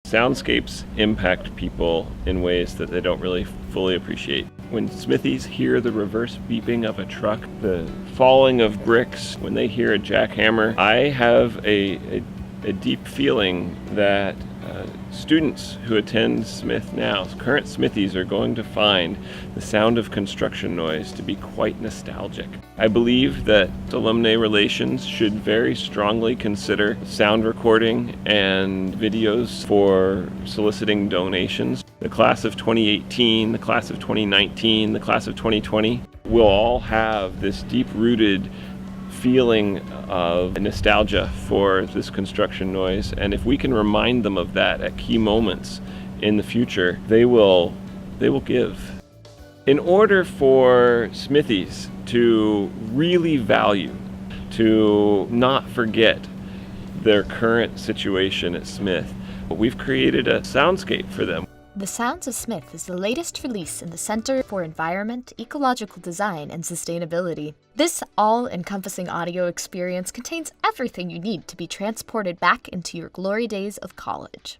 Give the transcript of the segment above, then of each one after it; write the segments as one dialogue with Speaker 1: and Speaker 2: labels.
Speaker 1: Soundscapes impact people in ways that they don't really fully appreciate. When smithies hear the reverse beeping of a truck, the falling of bricks, when they hear a jackhammer, I have a deep feeling that students who attend Smith now, current smithies, are going to find the sound of construction noise to be quite nostalgic. I believe that alumni relations should very strongly consider sound recording and videos for soliciting donations. The class of 2018, the class of 2019, the class of 2020 will all have this deep-rooted feeling of nostalgia for this construction noise, and if we can remind them of that at key moments in the future, they will give. In order for smithies to really value, to not forget their current situation at Smith, we've created a soundscape for them.
Speaker 2: The Sounds of Smith is the latest release in the Center for Environment, Ecological Design, and Sustainability. This all-encompassing audio experience contains everything you need to be transported back into your glory days of college.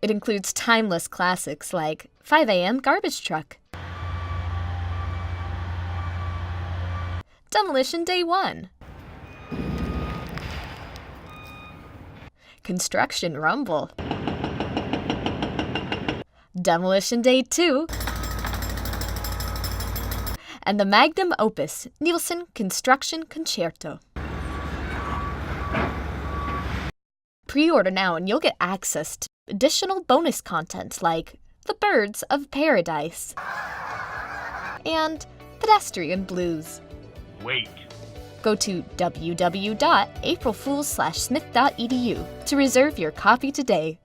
Speaker 2: It includes timeless classics like 5 a.m. Garbage Truck, Demolition Day 1, Construction Rumble, Demolition Day 2, and the magnum opus, Nielsen Construction Concerto. Pre-order now and you'll get access to additional bonus content like The Birds of Paradise and Pedestrian Blues.
Speaker 3: Wait.
Speaker 2: Go to www.aprilfools.smith.edu to reserve your copy today.